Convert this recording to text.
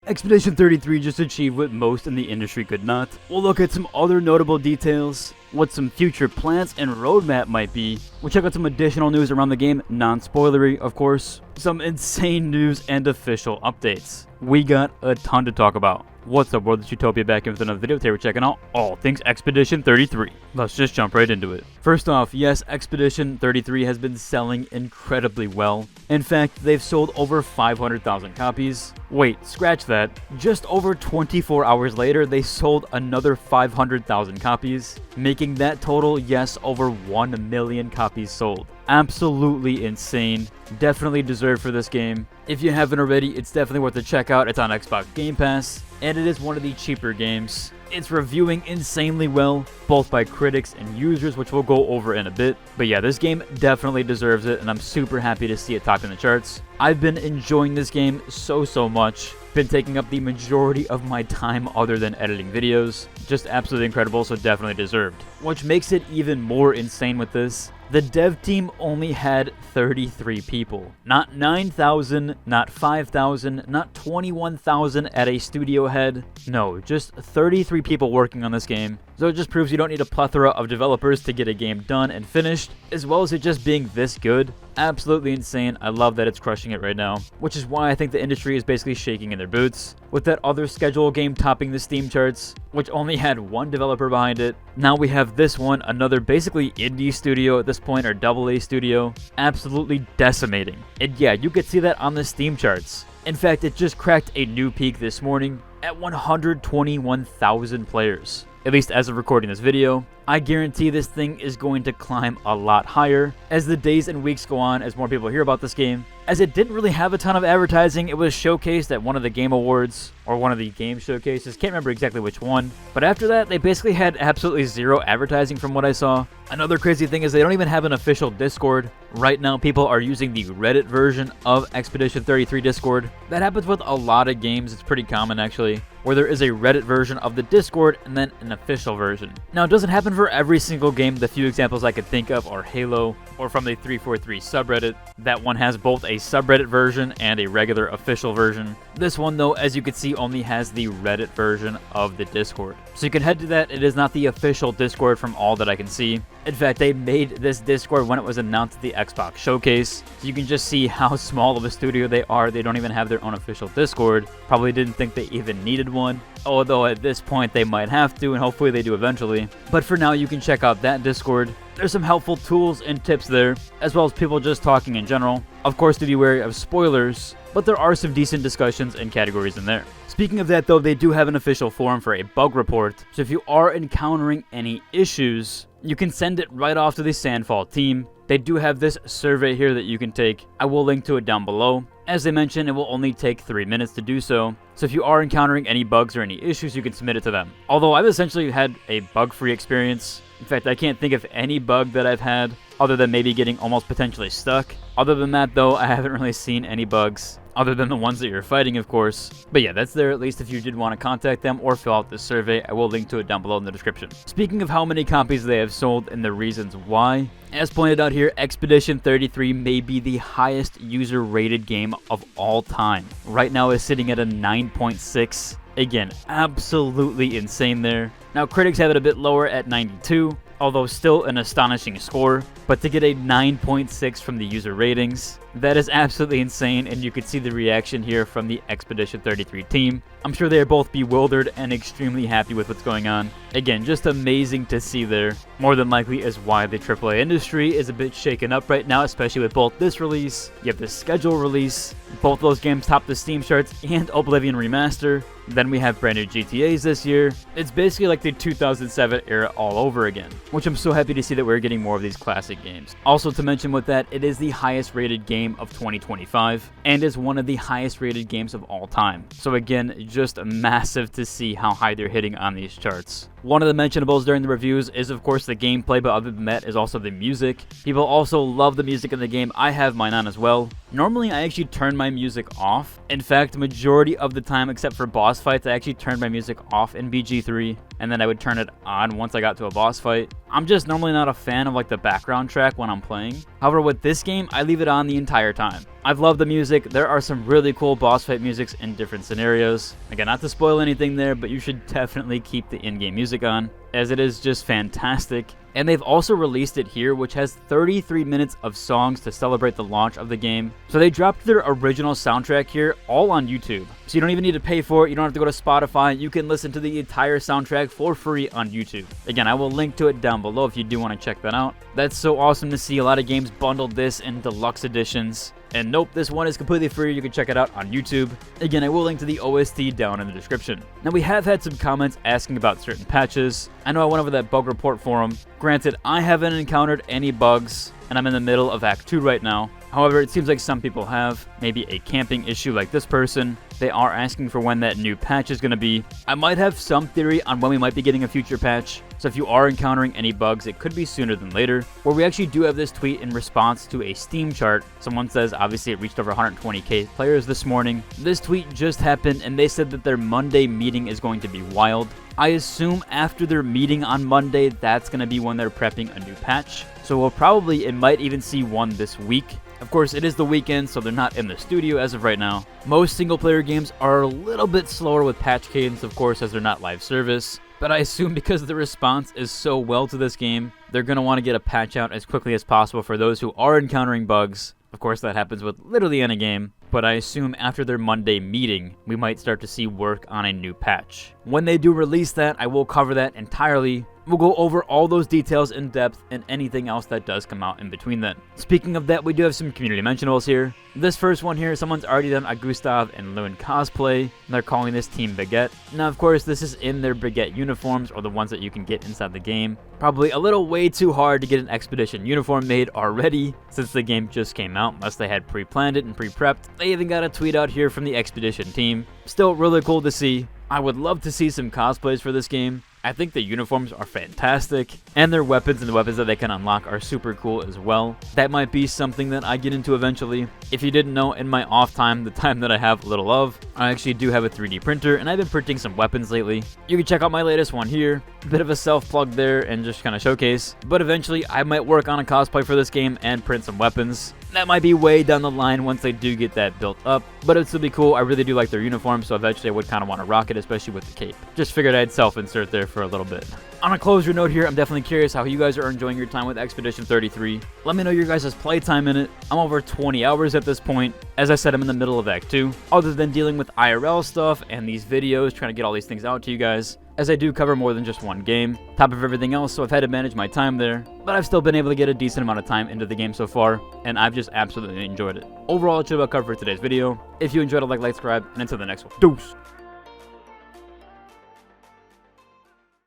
Expedition 33 just achieved what most in the industry could not. We'll look at some other notable details, what some future plans and roadmap might be. We'll check out some additional news around the game, non-spoilery of course, some insane news and official updates. We got a ton to talk about. What's up world, it's Utopia back in with another video. Today we're checking out all things Expedition 33. Let's just jump right into it. First off, yes, Expedition 33 has been selling incredibly well. In fact, they've sold over 500,000 copies. Wait, scratch that. Just over 24 hours later, they sold another 500,000 copies, making that total, yes, over 1 million copies sold. Absolutely insane. Definitely deserved for this game. If you haven't already, it's definitely worth a check out. It's on Xbox Game Pass, and it is one of the cheaper games. It's reviewing insanely well, both by critics and users, which we'll go over in a bit. But yeah, this game definitely deserves it, and I'm super happy to see it topping the charts. I've been enjoying this game so much. Been taking up the majority of my time other than editing videos. Just absolutely incredible, so definitely deserved. Which makes it even more insane with this. The dev team only had 33 people. Not 9,000, not 5,000, not 21,000 at a studio head. No, just 33 people working on this game. So it just proves you don't need a plethora of developers to get a game done and finished, as well as it just being this good. Absolutely insane. I love that it's crushing it right now, which is why I think the industry is basically shaking in their boots. With that other schedule game topping the Steam charts, which only had one developer behind it, now we have this one, another basically indie studio at this point, or AA studio, absolutely decimating. And yeah, you could see that on the Steam charts. In fact, it just cracked a new peak this morning at 121,000 players. At least as of recording this video. I guarantee this thing is going to climb a lot higher as the days and weeks go on, as more people hear about this game. As it didn't really have a ton of advertising, it was showcased at one of the game awards, or one of the game showcases, can't remember exactly which one. But after that, they basically had absolutely zero advertising from what I saw. Another crazy thing is they don't even have an official Discord. Right now, people are using the Reddit version of Expedition 33 Discord. That happens with a lot of games, it's pretty common actually, where there is a Reddit version of the Discord and then an official version. Now, it doesn't happen for every single game. The few examples I could think of are Halo, or from the 343 subreddit. That one has both a subreddit version and a regular official version. This one though, as you can see, only has the Reddit version of the Discord. So you can head to that. It is not the official Discord from all that I can see. In fact, they made this Discord when it was announced at the Xbox Showcase. So you can just see how small of a studio they are. They don't even have their own official Discord. Probably didn't think they even needed one. Although at this point they might have to, and hopefully they do eventually. But for now, you can check out that Discord. There's some helpful tools and tips there, as well as people just talking in general. Of course, to be wary of spoilers, but there are some decent discussions and categories in there. Speaking of that though, they do have an official forum for a bug report, so if you are encountering any issues, you can send it right off to the Sandfall team. They do have this survey here that you can take. I will link to it down below. As they mentioned, it will only take 3 minutes to do so. So if you are encountering any bugs or any issues, you can submit it to them. Although I've essentially had a bug-free experience. In fact, I can't think of any bug that I've had other than maybe getting almost potentially stuck. Other than that though, I haven't really seen any bugs. Other than the ones that you're fighting, of course. But yeah, that's there at least if you did want to contact them or fill out this survey. I will link to it down below in the description. Speaking of how many copies they have sold and the reasons why, as pointed out here, Expedition 33 may be the highest user rated game of all time. Right now it's sitting at a 9.6. Again, absolutely insane there. Now critics have it a bit lower at 92. Although still an astonishing score, but to get a 9.6 from the user ratings, that is absolutely insane, and you could see the reaction here from the Expedition 33 team. I'm sure they are both bewildered and extremely happy with what's going on. Again, just amazing to see there. More than likely is why the AAA industry is a bit shaken up right now, especially with both this release, you have the schedule release, both those games top the Steam charts, and Oblivion Remaster. Then we have brand new GTAs this year. It's basically like the 2007 era all over again, which I'm so happy to see that we're getting more of these classic games. Also to mention with that, it is the highest rated game of 2025 and is one of the highest rated games of all time. So again, just massive to see how high they're hitting on these charts. One of the mentionables during the reviews is of course the gameplay, but other than that is also the music. People also love the music in the game. I have mine on as well. Normally I actually turn my music off. In fact, majority of the time except for boss boss fights, I actually turned my music off in BG3, and then I would turn it on once I got to a boss fight. I'm just normally not a fan of like the background track when I'm playing. However, with this game, I leave it on the entire time. I've loved the music. There are some really cool boss fight musics in different scenarios. Again, not to spoil anything there, but you should definitely keep the in-game music on, as it is just fantastic. And they've also released it here, which has 33 minutes of songs to celebrate the launch of the game. So they dropped their original soundtrack here, all on YouTube. So you don't even need to pay for it. You don't have to go to Spotify. You can listen to the entire soundtrack for free on YouTube. Again, I will link to it down below if you do want to check that out. That's so awesome to see. A lot of games bundled this in deluxe editions. And nope, this one is completely free. You can check it out on YouTube. Again, I will link to the OST down in the description. Now, we have had some comments asking about certain patches. I know I went over that bug report forum. Granted, I haven't encountered any bugs, and I'm in the middle of Act 2 right now. However, it seems like some people have, maybe a camping issue like this person. They are asking for when that new patch is going to be. I might have some theory on when we might be getting a future patch, so if you are encountering any bugs, it could be sooner than later. Where we actually do have this tweet in response to a Steam chart. Someone says, obviously it reached over 120k players this morning. This tweet just happened, and they said that their Monday meeting is going to be wild. I assume after their meeting on Monday, that's going to be when they're prepping a new patch. So it might even see one this week. Of course, it is the weekend, so they're not in the studio as of right now. Most single-player games are a little bit slower with patch cadence, of course, as they're not live service. But I assume because the response is so well to this game, they're going to want to get a patch out as quickly as possible for those who are encountering bugs. Of course, that happens with literally any game. But I assume after their Monday meeting, we might start to see work on a new patch. When they do release that, I will cover that entirely. We'll go over all those details in depth and anything else that does come out in between then. Speaking of that, we do have some community mentionables here. This first one here, someone's already done a Gustav and Lewin cosplay, and they're calling this Team Baguette. Now, of course, this is in their Baguette uniforms, or the ones that you can get inside the game. Probably a little way too hard to get an Expedition uniform made already, since the game just came out, unless they had pre-planned it and pre-prepped. They even got a tweet out here from the Expedition team. Still really cool to see. I would love to see some cosplays for this game. I think the uniforms are fantastic, and their weapons and the weapons that they can unlock are super cool as well. That might be something that I get into eventually. If you didn't know, in my off time, the time that I have little of, I actually do have a 3D printer, and I've been printing some weapons lately. You can check out my latest one here. A bit of a self-plug there and just kind of showcase. But eventually, I might work on a cosplay for this game and print some weapons. That might be way down the line once they do get that built up, but it'd still be cool. I really do like their uniform, so eventually I would kind of want to rock it, especially with the cape. Just figured I'd self-insert there for a little bit. On a closure note here, I'm definitely curious how you guys are enjoying your time with Expedition 33. Let me know your guys' playtime in it. I'm over 20 hours at this point. As I said, I'm in the middle of Act 2. Other than dealing with IRL stuff and these videos, trying to get all these things out to you guys, as I do cover more than just one game. Top of everything else, so I've had to manage my time there, but I've still been able to get a decent amount of time into the game so far, and I've just absolutely enjoyed it. Overall, that's about cover for today's video. If you enjoyed it, like, subscribe, and until the next one. Deuce!